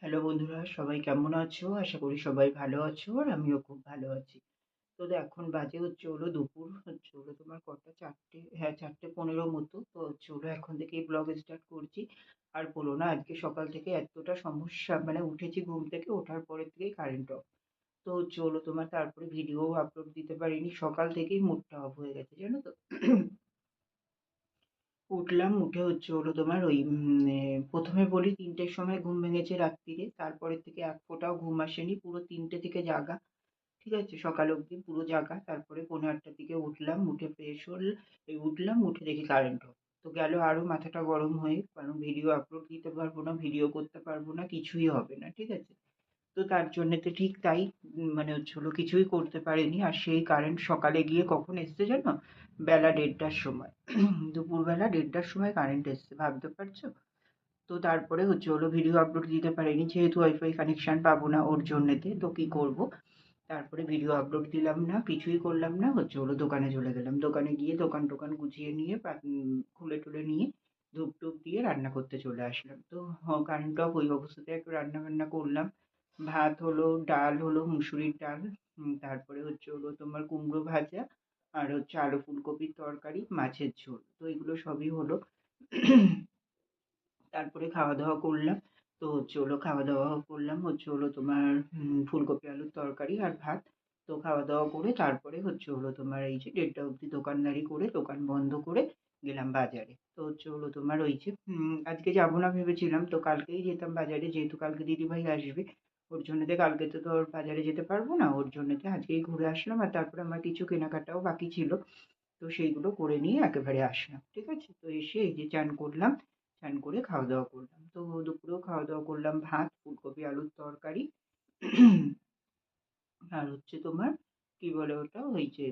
Hello বন্ধুরা, সবাই কেমন আছো? আশা করি সবাই ভালো আছো আর আমিও খুব ভালো আছি। তো এখন বাজে হলো দুপুর হলো তোমার কটা ৪টে, হ্যাঁ ৪:১৫ মতো। তো হলো এখন থেকেই ব্লগ স্টার্ট করছি। আর বলো না, আজকে সকাল থেকে এতটা সমস্যা, মানে উঠেছি ঘুম থেকে, ওঠার পরের থেকেই কারেন্ট অফ। তো হলো তোমার তারপরে ভিডিও আপলোড দিতে পারিনি, সকাল থেকেই মুডটা অফ হয়ে গেছে জানো তো। উঠলাম, উঠে হলো তোমার ওই ১ম এ বলি ৩টের সময় ঘুম ভেঙেছে রাত্তিরে। তারপরের থেকে এক ফোঁটাও ঘুম আসেনি। পুরো ৩টে থেকে জাগা। ঠিক আছে? সকাল অবধি পুরো জাগা। তারপরে পৌনে ৮টার দিকে উঠলাম, উঠে ফ্রেশ উঠলাম, উঠে দেখি কারেন্ট অফ। তো গেল আরো মাথাটা গরম হয়ে। কারণ ভিডিও আপলোড দিতে পারবো না, ভিডিও করতে পারবো না, কিছুই হবে না। ঠিক আছে? তো তার জন্যে তো ঠিক তাই, মানে হলো কিছুই করতে পারিনি। আর সেই কারেন্ট সকালে গিয়ে কখন এসছে জানো? বেলা ১:৩০টার সময়। দুপুরবেলা ১:৩০টার সময় কারেন্ট এসছে, ভাবতে পারছো? তো তারপরে হলো ভিডিও আপলোড দিতে পারিনি, যেহেতু ওয়াইফাই কানেকশন পাবো না ওর জন্যেতে, তো কি করব। তারপরে ভিডিও আপলোড দিলাম না, কিছুই করলাম না, হলো দোকানে চলে গেলাম। দোকানে গিয়ে দোকান টোকান গুছিয়ে নিয়ে খুলে টুলে নিয়ে ধূপ টুপ দিয়ে রান্না করতে চলে আসলাম। তো কারেন্ট অফ, ওই অবস্থাতে একটু রান্না বান্না করলাম। ভাত হলো, ডাল হলো, মুসুরির ডাল, তারপরে হলো তোমার কুমড়ো ভাজা, আর আলু ফুলকপির তরকারি, মাছের ঝোল। তো এগুলো সবই হলো। তারপরে খাওয়া-দাওয়া করলাম। তো খাওয়া-দাওয়া করলাম হলো তোমার ফুলকপি আলুর তরকারি আর ভাত। তো খাওয়া-দাওয়া করে তারপরে হলো তোমার এই যে ১:৩০ অবধি দোকানদারি করে, দোকান বন্ধ করে গেলাম বাজারে। তো হলো তোমার ওই যে আজকে যাব না ভেবেছিলাম, তো কালকেই যেতাম বাজারে, যেহেতু কালকে দিদিভাই আসবে। ওর জন্যতে কালকে তো ধর বাজারে যেতে পারবো না, ওর জন্যতে আজকেই ঘুরে আসলাম। আর তারপরে আমার কিছু কেনাকাটাও বাকি ছিল। তো সেইগুলো করে নিয়ে একেবারে আসলাম। ঠিক আছে? তো এসে এই যে চান করলাম। চান করে খাওয়া-দাওয়া করলাম। তো দুপুরেও খাওয়া-দাওয়া করলাম ভাত, ফুলকপি আলুর তরকারি আর তোমার কি বলে ওটা? ওই যে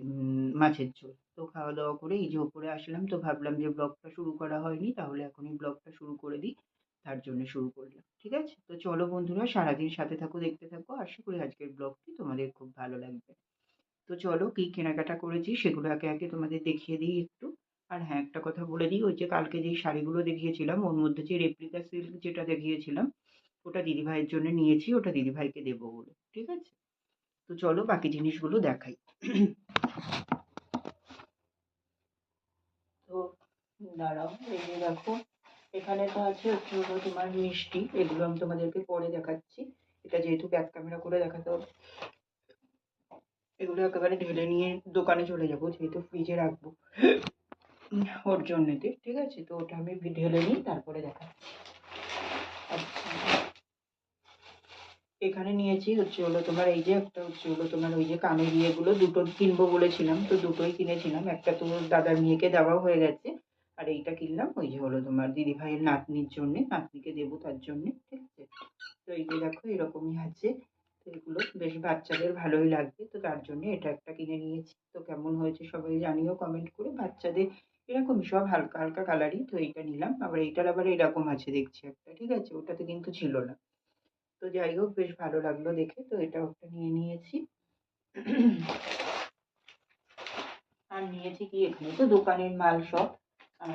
মাছের ঝোল। তো খাওয়া-দাওয়া করে এই যে ওপরে আসলাম, তো ভাবলাম যে ব্লগটা শুরু করা হয়নি, তাহলে এখনই ব্লগটা শুরু করে দিই। তার জন্য শুরু করলাম। ঠিক আছে? তো চলো বন্ধুরা, সারাদিন সাথে থাকো, দেখতে থাকো। আশা করি আজকের ব্লগটি তোমাদের খুব ভালো লাগবে। তো চলো কি কেনাকাটা করেছি সেগুলো একে একে তোমাদের দেখিয়ে দিই একটু। আর হ্যাঁ, একটা কথা বলে দিই, ওই যে কালকে যেই শাড়িগুলো দেখিয়েছিলাম ওর মধ্যে যে রেপ্লিকা সিল্ক যেটা দেখিয়েছিলাম, ওটা দিদিভাইয়ের জন্য নিয়েছি, ওটা দিদিভাইকে দেবো বলে। ঠিক আছে? তো চলো বাকি জিনিসগুলো দেখাই। তো দাঁড়াও, এই যে দেখো, এখানে তো আছে হলো তোমার মিষ্টি, এগুলো আমি তোমাদেরকে পরে দেখাচ্ছি। এটা যেহেতু ব্যাক ক্যামেরা করে দেখাতে হবে, এগুলো একেবারে ঢেলে নিয়ে দোকানে চলে যাবো, যেহেতু ফ্রিজে রাখবো ওর জন্যেতে। ঠিক আছে? তো ওটা আমি ঢেলে নিই, তারপরে দেখাচ্ছি। আচ্ছা, এখানে নিয়েছি হলো তোমার এই যে একটা হলো তোমার ওই যে কানের ইয়েগুলো, দুটো কিনবো বলেছিলাম, তো দুটোই কিনেছিলাম। একটা তো দাদার মেয়েকে দেওয়া হয়ে গেছে, আর এইটা কিনলাম ওই যে হলো তোমার দিদিভাইয়ের নাতনির জন্যে, নাতনিকে দেবো তার জন্যে। ঠিক আছে? তো এই যে দেখো এরকমই আছে। তো এগুলো বেশ বাচ্চাদের ভালোই লাগবে, তো তার জন্য এটা একটা কিনে নিয়েছি। তো কেমন হয়েছে সবাই জানিও কমেন্ট করে। বাচ্চাদের এরকমই সব হালকা হালকা কালারই, তো এইটা নিলাম। আবার এইটার আবার এরকম আছে দেখছি একটা। ঠিক আছে? ওটাতে কিন্তু ছিল না। তো যাই হোক, বেশ ভালো লাগলো দেখে, তো এটাও একটা নিয়ে নিয়েছি। আর নিয়েছি কি, এখানে তো দোকানের মাল সব। আর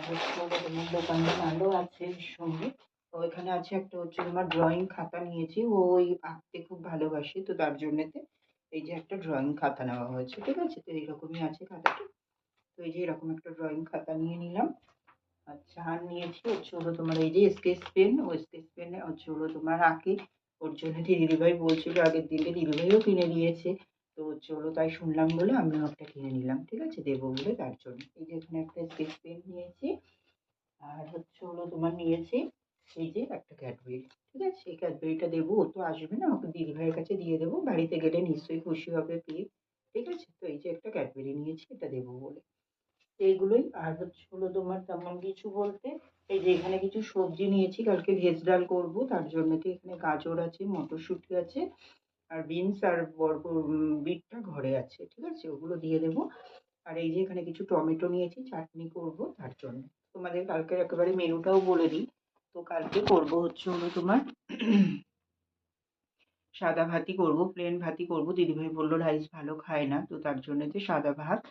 তোমার দোকানের মালও আছে এর সঙ্গে। তো এখানে আছে একটা তোমার ড্রয়িং খাতা নিয়েছি, ও ওই আঁকতে খুব ভালোবাসে, তো তার জন্যেতে এই যে একটা ড্রয়িং খাতা নেওয়া হয়েছে। ঠিক আছে? তো এইরকমই আছে খাতাটা। তো এই যে এরকম একটা ড্রয়িং খাতা নিয়ে নিলাম। আচ্ছা, আর নিয়েছি হলো তোমার এই যে স্কেচ পেন, ও স্কেচ পেনে হলো তোমার আঁকে। ওর জন্য দিদিভাই বলছিল আগের দিনকে, দিদিভাইও কিনে দিয়েছে। তো হলো তাই শুনলাম বলে আমিও একটা কিনে নিলাম। ঠিক আছে? দেবো বলে তার জন্য। এই যে এখানে একটা স্কেচ পেন নিয়েছি। আর হলো তোমার নিয়েছি এই যে একটা ক্যাডবেরি। ঠিক আছে? এই ক্যাডবেরিটা দেবো, ও তো আসবে না, ওকে দিদিভাইয়ের কাছে দিয়ে দেবো, বাড়িতে গেলে নিশ্চয়ই খুশি হবে পেয়ে। ঠিক আছে? তো এই যে একটা ক্যাডবেরি নিয়েছি, এটা দেবো বলে। এইগুলোই। আর হলো তোমার তেমন কিছু বলতে, এই যে এখানে কিছু সবজি নিয়েছি, কালকে ভেজ ডাল করবো তার জন্য। তো এখানে গাজর আছে, মটরশুঁটি আছে, আর বিনস আর বিটটা ঘরে আছে। ঠিক আছে? ওগুলো দিয়ে দেবো। আর এই যে এখানে কিছু টমেটো নিয়েছি, চাটনি করব তার জন্য। তোমাদের কালকের একেবারে মেনুটাও বলে দিই। তো কালকে করবো হলো তোমার সাদা ভাতই করবো, প্লেন ভাতই করবো। দিদিভাই বললো রাইস ভালো খায় না, তো তার জন্য সাদা ভাত।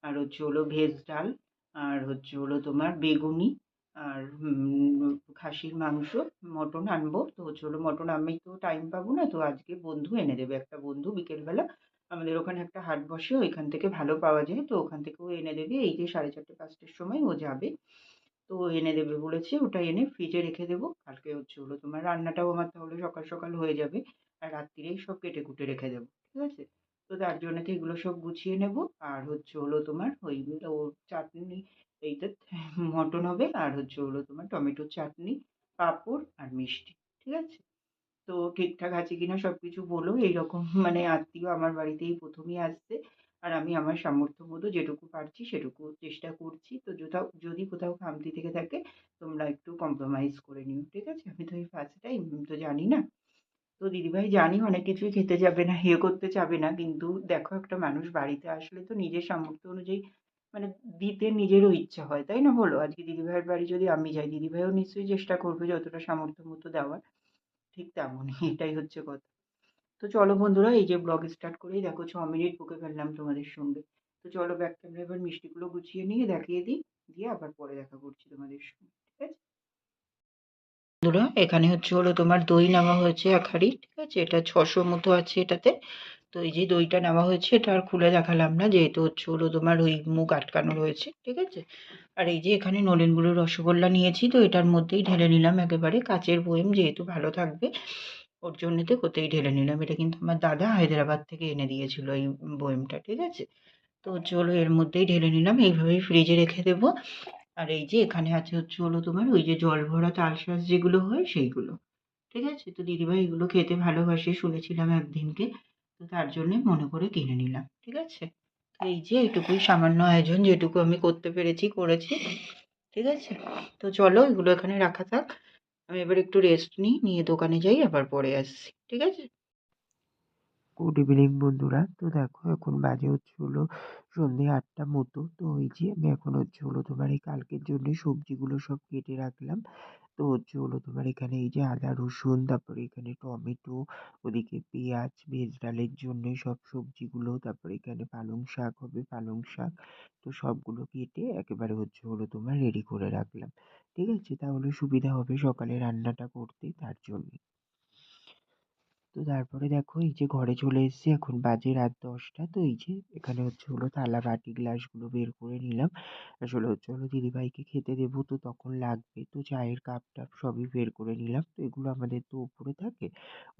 আর হলো ভেজ ডাল, আর হলো তোমার বেগুনি, আর খাসির মাংস, মটন আনবো। তো চলো মটন আমি তো টাইম পাবো না। তো আজকে বন্ধু এনে দেবে। একটা বন্ধু বিকেলবেলা আমাদের ওখানে একটা হাট বসে, ওইখান থেকে ভালো পাওয়া যায়। তো ওখান থেকে ও এনে দেবে। এই যে 4:30-5টার সময় ও যাবে। তো ও এনে দেবে বলেছে। ওটা এনে ফ্রিজে রেখে দেবো। কালকে হলো তোমার রান্নাটাও আমার তাহলে সকাল, সকাল হয়ে যাবে। আর রাত্তিরেই সব কেটে-কুটে রেখে দেবো। ঠিক আছে? তো তার জন্যে এগুলো সব গুছিয়ে নেবো। আর তোমার ওই ও চাটনি, এইটা মটন হবে। আর তোমার টমেটোর চাটনি, পাঁপড় আর মিষ্টি। ঠিক আছে? তো ঠিকঠাক আছে কিনা সবকিছু বলো। এইরকম মানে আত্মীয় আমার বাড়িতে এই ১ম-ই আসছে। আর আমি আমার সামর্থ্য মতো যেটুকু পারছি সেটুকু চেষ্টা করছি। তো যদি কোথাও খামতি থেকে থাকে তোমরা একটু কম্প্রোমাইজ করে নিও। ঠিক আছে? আমি তো এই ফার্স্ট টাইম, তো জানি না। তো দিদিভাই জানি অনেক কিছুই খেতে যাবে না, ইয়ে করতে চাবে না। কিন্তু দেখো একটা মানুষ বাড়িতে আসলে তো নিজের সামর্থ্য অনুযায়ী মানে দিতে নিজেরও ইচ্ছা হয়, তাই না বলো? আজকে দিদিভাইয়ের বাড়ি যদি আমি যাই, দিদিভাইও নিশ্চয়ই চেষ্টা করবে যতটা সামর্থ্য মতো দেওয়ার। ঠিক তেমনই এটাই হচ্ছে কথা। তো চলো বন্ধুরা, এই যে ব্লগ স্টার্ট করেই দেখো 6 মিনিট বকে ফেললাম তোমাদের সঙ্গে। তো চলো ব্যাক ক্যামেরা এবার মিষ্টিগুলো গুছিয়ে নিয়ে দেখিয়ে দিই, দিয়ে আবার পরে দেখা করছি তোমাদের সঙ্গে। ঠিক আছে বন্ধুরা, এখানে তোমার দই নেওয়া হয়েছে 1 হাঁড়ি। ঠিক আছে? এটা 600 মতো আছে এটাতে। তো এই যে দইটা নেওয়া হয়েছে, এটা আর খুলে দেখালাম না যেহেতু তোমার ওই মুখ আটকানো রয়েছে। ঠিক আছে? আর এই যে এখানে নলেন গুড়ের রসগোল্লা নিয়েছি, তো এটার মধ্যেই ঢেলে নিলাম একেবারে। কাচের বয়ম যেহেতু ভালো থাকবে ওর জন্যতে ওতেই ঢেলে নিলাম। এটা কিন্তু আমার দাদা হায়দ্রাবাদ থেকে এনে দিয়েছিল এই বয়মটা। ঠিক আছে? তো চলো এর মধ্যেই ঢেলে নিলাম, এইভাবেই ফ্রিজে রেখে দেবো। আর এই যে এখানে আছে তোমার ওই যে জল ভরা তালশাঁস যেগুলো হয় সেইগুলো। ঠিক আছে? তো দিদিভাই এগুলো খেতে ভালোবাসে শুনেছিলাম একদিনকে। তো তার জন্যে মনে করে কিনে নিলাম। ঠিক আছে? তো এই যে এইটুকুই সামান্য আয়োজন, যেটুকু আমি করতে পেরেছি করেছি। ঠিক আছে? তো চলো এগুলো এখানে রাখা থাক। আমি এবার একটু রেস্ট নিই, নিয়ে দোকানে যাই, আবার পরে আসছি। ঠিক আছে? গুড ইভিনিং বন্ধুরা। তো দেখো এখন বাজে সন্ধে ৮টা মতো। তো এই যে আমি এখন তোমার এই কালকের জন্য সবজিগুলো সব কেটে রাখলাম। তো তোমার এখানে এই যে আদা রসুন, তারপরে এখানে টমেটো, ওদিকে পেঁয়াজ, ভেজ ডালের জন্য সব সবজিগুলো, তারপরে এখানে পালং শাক হবে, পালং শাক। তো সবগুলো কেটে একেবারে তোমার রেডি করে রাখলাম। ঠিক আছে? তাহলে সুবিধা হবে সকালে রান্নাটা করতে, তার জন্য। তো তারপরে দেখো এই যে ঘরে চলে এসেছি, এখন বাজে রাত 10টা। তো এই যে এখানে থালা বাটি গ্লাসগুলো বের করে নিলাম। আসলে দিদিভাইকে খেতে দেবো, তো তখন লাগবে। তো চায়ের কাপ টাপ সবই বের করে নিলাম। তো এগুলো আমাদের তো উপরে থাকে,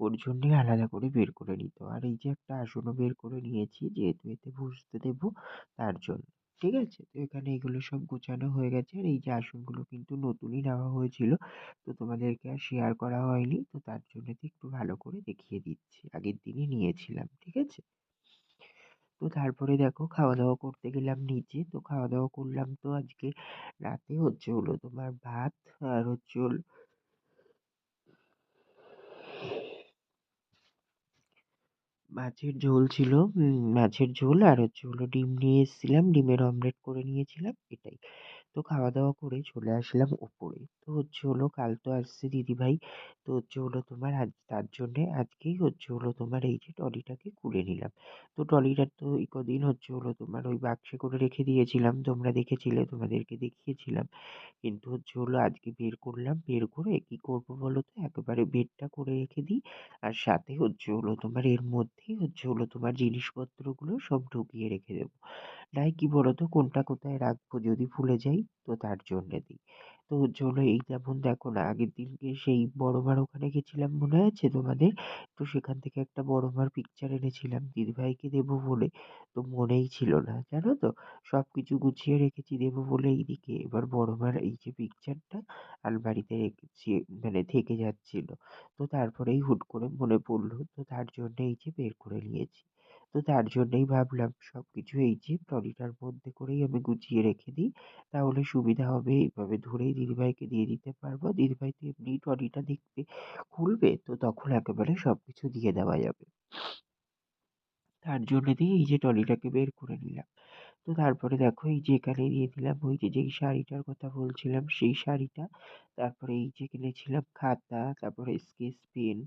ওর জন্যই আলাদা করে বের করে নিত। আর এই যে একটা আসনও বের করে নিয়েছি, যেহেতু এতে বসতে দেবো, তার জন্য। ঠিক আছে? তো এখানে এগুলো সব গোছানো হয়ে গেছে। আর এই যে আসনগুলো কিন্তু নতুনই নেওয়া হয়েছিল, তো তোমাদেরকে আর শেয়ার করা হয়নি। তো তার জন্য তো একটু ভালো করে দেখিয়ে দিচ্ছি। আগের দিনই নিয়েছিলাম। ঠিক আছে? তো তারপরে দেখো খাওয়া-দাওয়া করতে গেলাম নিচে। তো খাওয়া-দাওয়া করলাম তো আজকে রাতে তোমার ভাত, আর মাছের ঝোল ছিল। মাছের ঝোল, আর ডিম নিয়ে এসেছিলাম। ডিমের অমলেট করে নিয়েছিলাম, এটাই। তো খাওয়া-দাওয়া করে চলে আসলাম উপরে। তো কাল তো আসছে দিদিভাই। তো তোমার আজ তার জন্যে আজকেই তোমার এই যে ট্রলিটাকে খুলে নিলাম। তো ট্রলিটা তো এই কদিন তোমার ওই বাক্সে করে রেখে দিয়েছিলাম। তোমরা দেখেছিলে, তোমাদেরকে দেখিয়েছিলাম। কিন্তু আজকে বের করলাম। বের করে কি করব বলো তো? একেবারে বেডটা করে রেখে দিই। আর সাথে তোমার এর মধ্যেই তোমার জিনিসপত্রগুলো সব ঢুকিয়ে রেখে দেবো। নাই কি বলতো, কোনটা কোথায় রাখবো যদি ভুলে যাই, তো তার জন্যে দিই। তো এই যেমন দেখো না, আগের দিনকে সেই বড় মার ওখানে গেছিলাম, মনে আছে তোমাদের? তো সেখান থেকে একটা বড় মার পিকচার এনেছিলাম দিদিভাইকে দেবো বলে। তো মনেই ছিল না, জানো তো। সবকিছু গুছিয়ে রেখেছি দেবো বলে এইদিকে, এবার বড় মার এই যে পিকচারটা আলমারিতে রেখেছি, মানে থেকে যাচ্ছিল। তো তারপরেই হুট করে মনে পড়লো, তো তার জন্য এই যে বের করে নিয়েছি। তো তার জন্যই ভাবলাম সবকিছু এই যে ট্রলিটার মধ্যে করেই আমি গুছিয়ে রেখে দিই, তাহলে সুবিধা হবে। এইভাবে ধরেই দিদিভাইকে দিয়ে দিতে পারবো। দিদিভাই তো এমনিই ট্রলিটা দেখতে খুলবে, তো তখন একেবারে সবকিছু দিয়ে দেওয়া যাবে। তার জন্য দিয়ে এই যে ট্রলিটাকে বের করে নিলাম। তো তারপরে দেখো এই যে এখানে দিয়ে দিলাম ওই যে যেই শাড়িটার কথা বলছিলাম, সেই শাড়িটা। তারপরে এই যে কিনেছিলাম খাতা, তারপরে স্কেচ পেন,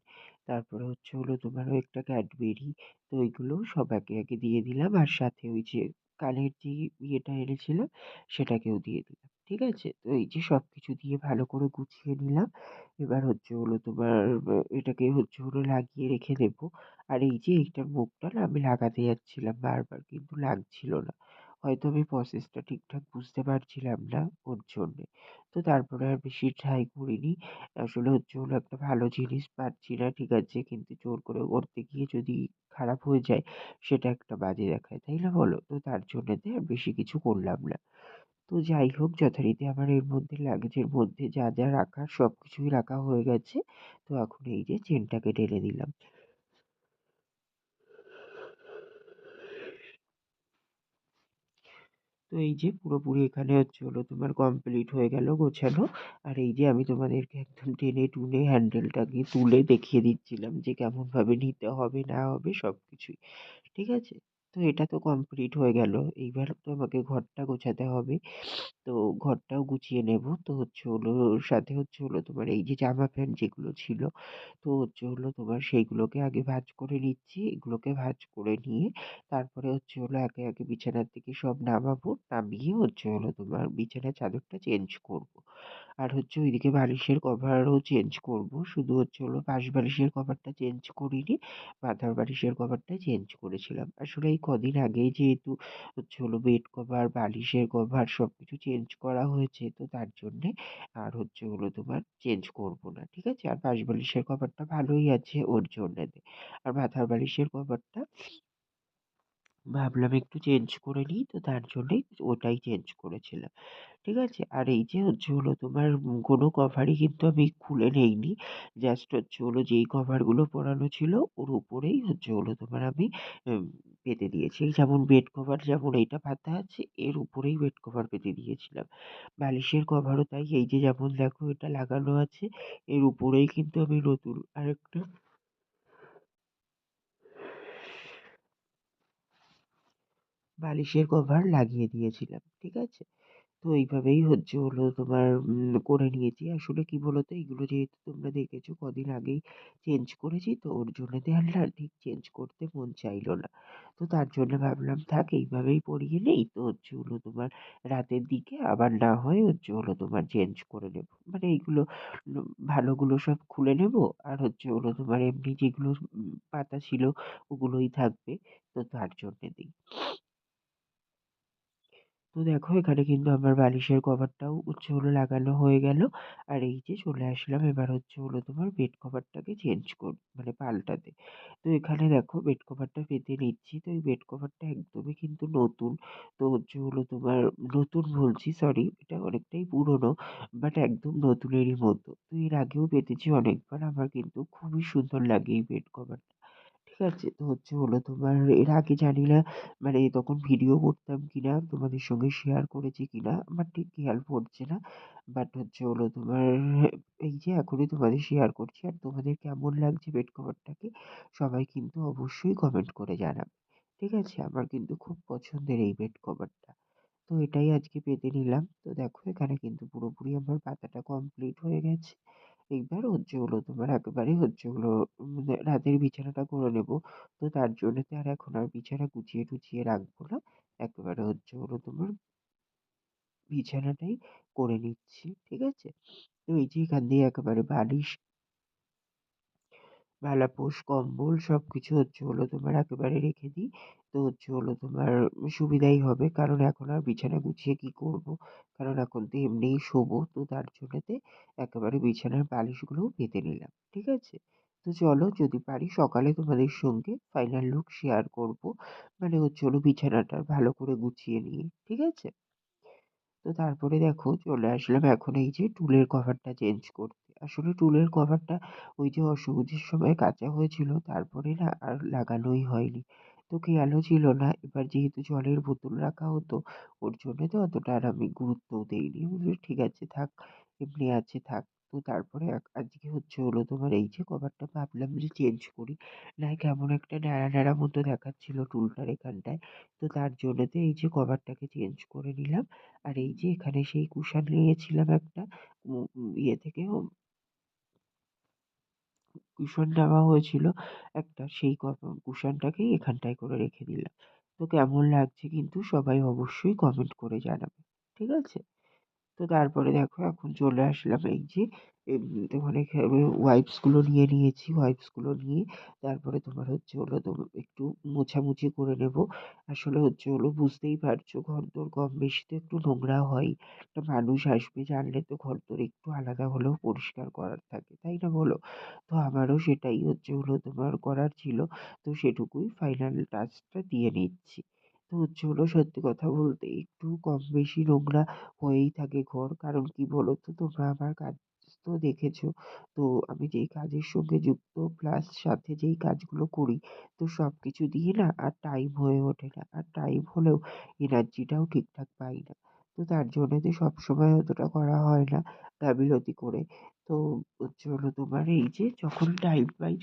তারপরে তোমার ওই একটা ক্যাডবেরি। তো ওইগুলো সব একে একে দিয়ে দিলাম। আর সাথে ওই যে কানের যে ইয়েটা এনেছিলাম, সেটাকেও দিয়ে দিলাম। ঠিক আছে? তো এই যে সবকিছু দিয়ে ভালো করে গুছিয়ে নিলাম। এবার হচ্ছে হলো তোমার এটাকে হচ্ছে হলো লাগিয়ে রেখে দেবো। আর এই যে এইটার মুখটা না আমি লাগাতে যাচ্ছিলাম বারবার কিন্তু লাগছিল না। হয়তো আমি প্রসেসটা ঠিকঠাক বুঝতে পারছিলাম না ওর জন্যে। তো তারপরে আর বেশি ট্রাই করিনি। আসলে হচ্ছে হলো একটা ভালো জিনিস পাচ্ছি না ঠিক আছে, কিন্তু জোর করে করতে গিয়ে যদি খারাপ হয়ে যায় সেটা একটা বাজে দেখায়, তাই না বলো? তো তার জন্যেতে আর বেশি কিছু করলাম না। তো যাই হোক যথারীতি আমার এর মধ্যে লাগেজের মধ্যে যা, যা রাখার সবকিছুই রাখা হয়ে গেছে। তো এখন এই যে চেনটাকে ঢেলে দিলাম। তো এই যে পুরোপুরি এখানে হচ্ছে হলো তোমার কমপ্লিট হয়ে গেল গোছানো। আর এই যে আমি তোমাদেরকে একদম টেনে টুনে হ্যান্ডেলটাকে তুলে দেখিয়ে দিচ্ছিলাম যে কেমনভাবে নিতে হবে না হবে সবকিছুই। ঠিক আছে? তো এটা তো কমপ্লিট হয়ে গেল। এইবার তো আমাকে ঘরটা গোছাতে হবে। তো ঘরটাও গুছিয়ে নেব। তো হচ্ছে হলো ওর সাথে হচ্ছে হলো তোমার এই যে জামা প্যান্ট যেগুলো ছিল, তো হচ্ছে হলো তোমার সেইগুলোকে আগে ভাঁজ করে নিচ্ছি। এগুলোকে ভাঁজ করে নিয়ে তারপরে হচ্ছে হলো একে, একে বিছানার থেকে সব নামাবো। নামিয়ে হচ্ছে হলো তোমার বিছানার চাদরটা চেঞ্জ করব। আর হচ্ছে ওইদিকে বালিশের কভারও চেঞ্জ করব। শুধু হচ্ছে হলো পাশ বালিশের কভারটা চেঞ্জ করিনি। মাথার বালিশের কভারটা চেঞ্জ করেছিলাম। আসলে এই কদিন আগেই যেহেতু হচ্ছে হলো বেড কভার, বালিশের কভার সবকিছু চেঞ্জ করা হয়েছে, তো তার জন্যে আর হচ্ছে হলো তোমার চেঞ্জ করব না। ঠিক আছে? আর পাশ বালিশের কভারটা ভালোই আছে ওর জন্যেতে। আর মাথার বালিশের কভারটা ভাবলাম একটু চেঞ্জ করে নিই, তো তার জন্যেই ওটাই চেঞ্জ করেছিলাম। ঠিক আছে? আর এই যে হচ্ছে হলো তোমার কোনো কভারই কিন্তু আমি খুলে নেইনি। জাস্ট হচ্ছে হলো যেই কভারগুলো পরানো ছিল ওর উপরেই হচ্ছে হলো তোমার আমি উম পেতে দিয়েছি। এই যেমন বেড কভার যেমন এইটা পাতা আছে এর উপরেই বেড কভার পেতে দিয়েছিলাম। বালিশের কভারও তাই এই যে যেমন দেখো এটা লাগানো আছে এর উপরেই কিন্তু আমি নতুন আরেকটা বালিশের কভার লাগিয়ে দিয়েছিলাম। ঠিক আছে? তো এইভাবেই হচ্ছে হলো তোমার করে নিয়েছি। আসলে কি বলতো এগুলো যেহেতু তোমরা দেখেছো কদিন আগেই চেঞ্জ করেছি, তো ওর জন্যেতে আর না ঠিক চেঞ্জ করতে মন চাইলো না। তো তার জন্য ভাবলাম থাক এইভাবেই পরিয়ে নেই। তো হচ্ছে হলো তোমার রাতের দিকে আবার না হয় হচ্ছে হলো তোমার চেঞ্জ করে নেব। মানে এইগুলো ভালোগুলো সব খুলে নেব। আর হচ্ছে হলো তোমার এমনি যেগুলো পাতা ছিল ওগুলোই থাকবে। তো তার জন্যে। তো দেখো এখানে কিন্তু আমার বালিশের কভারটাও হচ্ছে হলো লাগানো হয়ে গেল। আর এই যে চলে আসলাম এবার হচ্ছে হলো তোমার বেড কভারটাকে চেঞ্জ মানে পাল্টাতে। তো এখানে দেখো বেড কভারটা পেতে নিচ্ছি। তো এই বেড কভারটা একদমই কিন্তু নতুন। তো হচ্ছে হলো তোমার নতুন বলছি সরি, এটা অনেকটাই পুরনো বাট একদম নতুনেরই মতো। তো এর আগেও পেতেছি অনেকবার, আমার কিন্তু খুবই সুন্দর লাগে এই বেড কভারটা। ঠিক আছে? তো হচ্ছে হলো তোমার এর আগে জানি না মানে তখন ভিডিও করতাম কিনা, তোমাদের সঙ্গে শেয়ার করেছি কিনা আমার ঠিক খেয়াল পড়ছে না। বাট হচ্ছে হলো তোমার এই যে এখনই তোমাদের শেয়ার করছি। আর তোমাদের কেমন লাগছে বেড কভারটাকে সবাই কিন্তু অবশ্যই কমেন্ট করে জানাবে। ঠিক আছে? আমার কিন্তু খুব পছন্দের এই বেড কভারটা। তো এটাই আজকে পেতে নিলাম। তো দেখো এখানে কিন্তু পুরোপুরি আমার পাতাটা কমপ্লিট হয়ে গেছে। এইবার হচ্ছে হলো তোমার একেবারে হচ্ছে হলো রাতের বিছানাটা করে নেব। তো তার জন্যেতে আর এখন আর বিছানা গুছিয়ে টুছিয়ে রাখবো না। একেবারে হচ্ছে হলো তোমার বিছানাটাই করে নিচ্ছি। ঠিক আছে? তো এই যে এখান দিয়ে একেবারে বালিশ, বেলাপোশ, কম্বল সবকিছু হচ্ছে হলো তোমার একেবারে রেখে দিই। তো হচ্ছে হলো তোমার সুবিধাই হবে। কারণ এখন আর বিছানা গুছিয়ে কি করব? কারণ এখন তো এমনিই শোবো। তো তার জন্যেতে একেবারে বিছানার বালিশগুলোও পেতে নিলাম। ঠিক আছে? তো চলো যদি পারি সকালে তোমাদের সঙ্গে ফাইনাল লুক শেয়ার করব। মানে হচ্ছে হলো বিছানাটা ভালো করে গুছিয়ে নিয়ে। ঠিক আছে? তো তারপরে দেখো চলে আসলাম এখন এই যে টুলের কভারটা চেঞ্জ করতে। আসলে টুলের কভারটা ওই যে অসুবিধার সময় কাচা হয়েছিল তারপরে না আর লাগানোই হয়নি। তো খেয়ালও ছিল না। এবার যেহেতু জলের বোতল রাখা হতো ওর জন্য তো অতটা আর আমি গুরুত্বও দেইনি। বলি ঠিক আছে থাক, এমনি আছে থাক। তো তারপরে আজকে হচ্ছে হলো তোমার এই যে কভারটা ভাবলাম যে চেঞ্জ করি। না কেমন একটা ন্যাড়া, ন্যাড়া মতো দেখাচ্ছিল টুলটার এখানটায়। তো তার জন্যতে এই যে কভারটাকে চেঞ্জ করে নিলাম। আর এই যে এখানে সেই কুশান নিয়েছিলাম একটা ইয়ে থেকে কুশন নেওয়া হয়েছিল একটা, সেই কুশনটাকেই এখানটায় করে রেখে দিলাম। তো কেমন লাগছে কিন্তু সবাই অবশ্যই কমেন্ট করে জানাবে। ঠিক আছে? তো তো তারপরে দেখো এখন চলে আসলাম এই যে ওখানে ওয়াইপস গুলো নিয়ে নিয়েছি। ওয়াইপস গুলো নিয়ে তারপরে তোমার হচ্ছে হলো একটু মোছামুছি করে নেব। আসলে হচ্ছে হলো বুঝতেই পারছো ঘরদোর কম বেশি তো একটু নোংরা হয়। একটা মানুষ আসবে জানলে তো ঘরদোর একটু আলাদা হলেও পরিষ্কার করার থাকে, তাই না বলো? তো আমারও সেটাই হচ্ছে হলো তোমার করার ছিল। তো সেটুকুই ফাইনাল টাচটা দিয়ে নিচ্ছি। তো হচ্ছে হলো সত্যি কথা বলতে একটু কম বেশি নোংরা হয়েই থাকে ঘর। কারণ কি বলো তো, তোমরা আমার কাজ তো দেখেছো। তো আমি যেই কাজের সঙ্গে যুক্ত প্লাস সাথে যেই কাজগুলো করি, তো সবকিছু দিয়ে না আর টাইম হয়ে ওঠে না। আর টাইম হলেও এনার্জিটাও ঠিকঠাক পাই না। তো তার জন্য তো সবসময় অতটা করা হয় না গাফিলতি করে। তো হচ্ছে হলো তোমার এই যে যখন টাইম পাই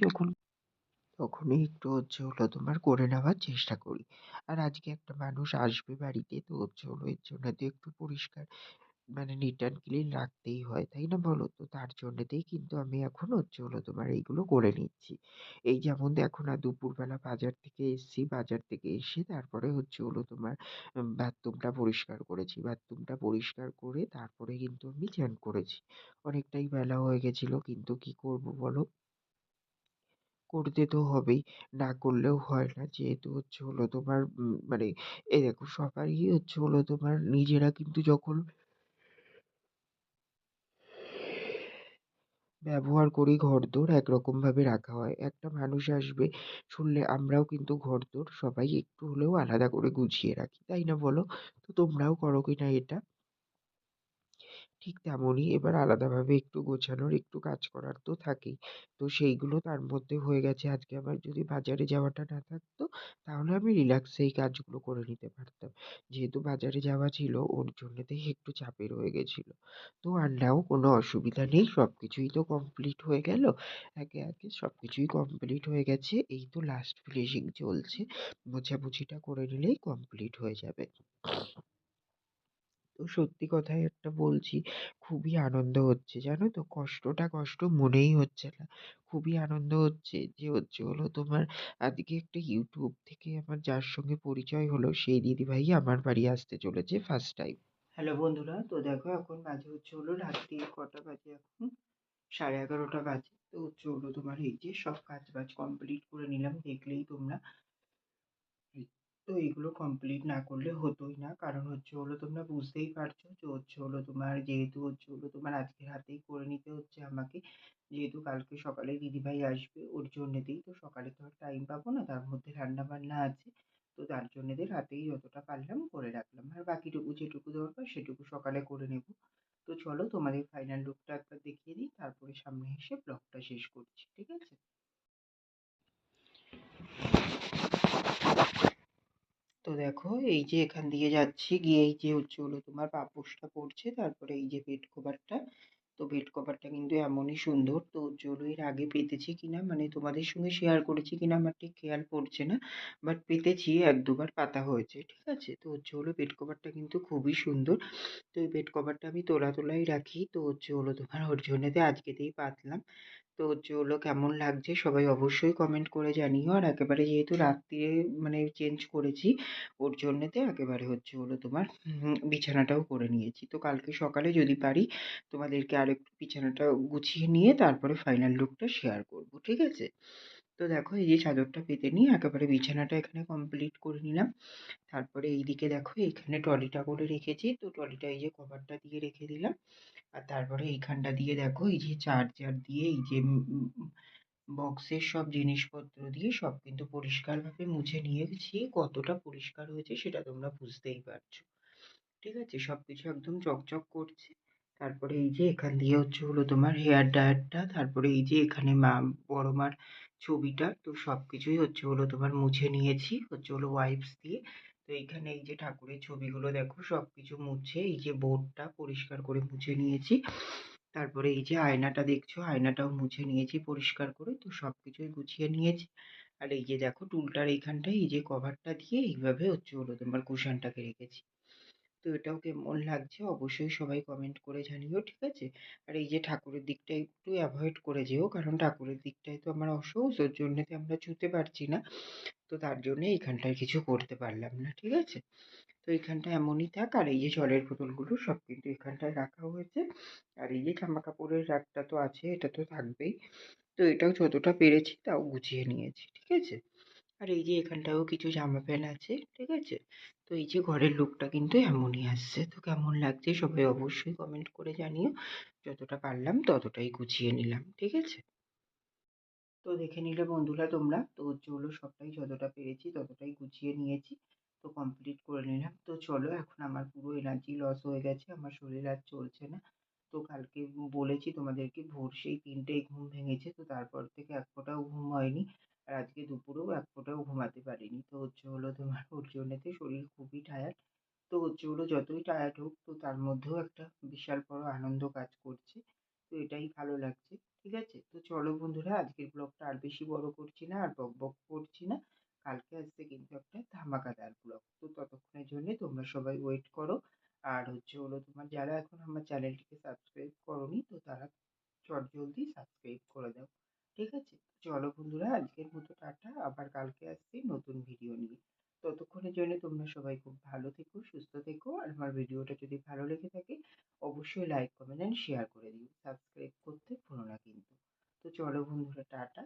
তখনই একটু হচ্ছে হলো তোমার করে নেওয়ার চেষ্টা করি। আর আজকে একটা মানুষ আসবে বাড়িতে, তো হচ্ছে হলো এর জন্য তো একটু পরিষ্কার মানে নিট অ্যান্ড ক্লিন রাখতেই হয়, তাই না বলো? তো তার জন্যেতেই কিন্তু আমি এখন হচ্ছে হলো তোমার এইগুলো করে নিচ্ছি। এই যেমন দেখো না, দুপুরবেলা বাজার থেকে এসেছি, বাজার থেকে এসে তারপরে হচ্ছে হলো তোমার বাথরুমটা পরিষ্কার করেছি। বাথরুমটা পরিষ্কার করে তারপরে কিন্তু আমি চান করেছি। অনেকটাই বেলা হয়ে গেছিল, কিন্তু কি করব বলো? করতে তো হবেই। না করলেও হয় না। যেহেতু হচ্ছে হলো তোমার মানে এই দেখো সবারই হচ্ছে হলো তোমার নিজেরা কিন্তু যখন ব্যবহার করি ঘরদোর একরকমভাবে রাখা হয়। একটা মানুষ আসবে শুনলে আমরাও কিন্তু ঘরদোর সবাই একটু হলেও আলাদা করে গুছিয়ে রাখি। তাই না বলো? তো তোমরাও করো কিনা এটা? ঠিক তেমনই এবার আলাদাভাবে একটু গোছানোর, একটু কাজ করার তো থাকেই। তো সেইগুলো তার মধ্যে হয়ে গেছে। আজকে আমার যদি বাজারে যাওয়াটা না থাকতো, তাহলে আমি রিল্যাক্সে এই কাজগুলো করে নিতে পারতাম। যেহেতু বাজারে যাওয়া ছিল, ওর জন্যেতেই একটু চাপের হয়ে গেছিল। তো আর নাও কোনো অসুবিধা নেই। সবকিছুই তো কমপ্লিট হয়ে গেল। একে, একে সবকিছুই কমপ্লিট হয়ে গেছে। এই তো লাস্ট ফিনিশিং চলছে। মোছামুছিটা করে নিলেই কমপ্লিট হয়ে যাবে। তো সত্যি কথাই একটা বলছি, খুবই আনন্দ হচ্ছে জানো তো? কষ্টটা কষ্ট মনেই হচ্ছে না। খুবই আনন্দ হচ্ছে যে হচ্ছে হলো তোমার আজকে একটা ইউটিউব থেকে আমার যার সঙ্গে পরিচয় হলো সেই দিদিভাই আমার বাড়ি আসতে চলেছে ফার্স্ট টাইম। হ্যালো বন্ধুরা, তো দেখো এখন বাজে হচ্ছে হলো রাত্রি কটা বাজে এখন? 11:30 বাজে। তো হচ্ছে হলো তোমার এই যে সব কাজ বাজ কমপ্লিট করে নিলাম, দেখলেই তোমরা। তো এগুলো কমপ্লিট না করলে হতোই না। কারণ হচ্ছে হলো তোমরা বুঝতেই পারছো যে হচ্ছে হলো তোমার যেহেতু হচ্ছে হলো তোমার আজকে রাতেই করে নিতে হচ্ছে আমাকে। যেহেতু কালকে সকালে দিদিভাই আসবে ওর জন্যেতেই, তো সকালে তো আর টাইম পাবো না। তার মধ্যে রান্না-বান্না আছে। তো তার জন্যেতে রাতেই যতটা পারলাম করে রাখলাম। আর বাকিটুকু যেটুকু দরকার সেটুকু সকালে করে নেব। তো চলো তোমাদের ফাইনাল লুকটা একবার দেখিয়ে দিই। তারপরে সামনে এসে ব্লগটা শেষ করছি। ঠিক আছে? তো দেখো এই যে এখান দিয়ে যাচ্ছি, গিয়ে এই যে হচ্ছে হলো তোমার পাপোশটা পড়ছে, তারপরে এই যে বেড কভারটা। তো বেড কভারটা কিন্তু এমনই সুন্দর। তো হচ্ছে হলো এর আগে পেতেছি কিনা মানে তোমাদের সঙ্গে শেয়ার করেছি কিনা আমার ঠিক খেয়াল পড়ছে না। বাট পেতেছি, 1-2 বার পাতা হয়েছে। ঠিক আছে? তো হচ্ছে হলো বেড কভারটা কিন্তু খুবই সুন্দর। তো এই বেড কভারটা আমি তোলাই রাখি। তো হচ্ছে হলো তোমার ওর জন্যেতে আজকেতেই পাতলাম। তো হচ্ছে হলো কেমন লাগছে সবাই অবশ্যই কমেন্ট করে জানিও। আর একেবারে যেহেতু রাত্রিরে মানে চেঞ্জ করেছি, ওর জন্যেতে একেবারে হচ্ছে হলো তোমার বিছানাটাও করে নিয়েছি। তো কালকে সকালে যদি পারি তোমাদেরকে আরেকটু বিছানাটা গুছিয়ে নিয়ে তারপরে ফাইনাল লুকটা শেয়ার করব। ঠিক আছে? তো দেখো এই যে চাদরটা পেতে নিয়ে একেবারে বিছানাটা এখানে কমপ্লিট করে নিলাম। তারপরে এইদিকে দেখো এখানে ট্রলিটা করে রেখেছি। তো ট্রলিটা এই যে কভারটা দিয়ে রেখে দিলাম। আর তারপরে এইখানটা দিয়ে দেখো এই যে চার্জার দিয়ে এই যে বক্সের সব জিনিসপত্র দিয়ে সব কিন্তু পরিষ্কারভাবে মুছে নিয়েছি। কতটা পরিষ্কার হয়েছে সেটা তোমরা বুঝতেই পারছো। ঠিক আছে? সবকিছু একদম চকচক করছে। তারপরে এই যে এখান দিয়ে হচ্ছে হলো তোমার হেয়ার ড্রায়ারটা, তারপরে এই যে এখানে বড় মার ছবিটা, তো সবকিছুই হচ্ছে হলো তোমার মুছে নিয়েছি হচ্ছে হলো ওয়াইপস দিয়ে। তো এইখানে এই যে ঠাকুরের ছবিগুলো দেখো সবকিছু মুছে এই যে বোর্ডটা পরিষ্কার করে মুছে নিয়েছি। তারপরে এই যে আয়নাটা দেখছো, আয়নাটাও মুছে নিয়েছি পরিষ্কার করে। তো সবকিছুই গুছিয়ে নিয়েছি। আর এই যে দেখো টুলটার এইখানটায় এই যে কভারটা দিয়ে এইভাবে হচ্ছে হলো তোমার কুশনটাকে রেখেছি। তো এটাও কেমন লাগছে অবশ্যই সবাই কমেন্ট করে জানিও। ঠিক আছে? আর এই যে ঠাকুরের দিকটা একটু অ্যাভয়েড করে যেও, কারণ ঠাকুরের দিকটায় তো আমার অসুখ, ওর জন্যতে আমরা ছুঁতে পারছি না। তো তার জন্য এইখানটায় কিছু করতে পারলাম না। ঠিক আছে? তো তো এখানটা এমনই থাক। আর এই যে জলের বোতলগুলো সব কিন্তু এখানটায় রাখা হয়েছে। আর এই যে জামা কাপড়ের র্যাকটা তো আছে, এটা তো থাকবেই। তো এটাও যতটা পেরেছি তাও গুছিয়ে নিয়েছি, ঠিক আছে? আর এই যে এখানটায়ও কিছু জামা প্যান্ট আছে, ঠিক আছে? তো এই যে ঘরের লুকটা কিন্তু এমনই আসছে। তো কেমন লাগছে সবাই অবশ্যই কমেন্ট করে জানিও। যতটা পারলাম ততটাই গুছিয়ে নিলাম, ঠিক আছে? তো দেখে নিলে বন্ধুরা তোমরা, তো হচ্ছে হলো সবটাই যতটা পেরেছি ততটাই গুছিয়ে নিয়েছি। তো কমপ্লিট করে নিলাম। তো চলো, এখন আমার পুরো এনার্জি লস হয়ে গেছে। আমার শরীর আর চলছে না। তো কালকে বলেছি তোমাদেরকে, ভোর সেই ৩টেয় ঘুম ভেঙেছে। তো তারপর থেকে এক ফোঁটাও ঘুম হয়নি। আর আজকে দুপুরেও এক ফোঁটাও ঘুমাতে পারিনি। তো হচ্ছে হলো তোমার ওর জন্যেতে শরীর খুবই টায়ার্ড। তো হচ্ছে হলো যতই টায়ার্ড হোক, তো তার মধ্যেও একটা বিশাল বড় আনন্দ কাজ করছে। তো এটাই ভালো লাগছে। ঠিক আছে? তো চলো বন্ধুরা, আজকের ব্লগটা আর বেশি বড় করছি না, আর বকবক করছি না। কালকে আসছে কিন্তু একটা ধামাকাদার ব্লগ। তো ততক্ষণের জন্যে তোমরা সবাই ওয়েট করো। আর হচ্ছে হলো তোমার যারা এখন আমার চ্যানেলটিকে সাবস্ক্রাইব করোনি, তো তারা চটজলদি সাবস্ক্রাইব করে দাও। ঠিক আছে? চলো বন্ধুরা, আজকের মতো টাটা। আবার কালকে আসছি নতুন ভিডিও নিয়ে। ততক্ষণের জন্য তোমরা সবাই খুব ভালো থেকো, সুস্থ থেকো। আর আমার ভিডিওটা যদি ভালো লেগে থাকে অবশ্যই লাইক, কমেন্ট অ্যান্ড শেয়ার করে দিও। সাবস্ক্রাইব করতে ভুলো না কিন্তু। তো চলো বন্ধুরা, টাটা।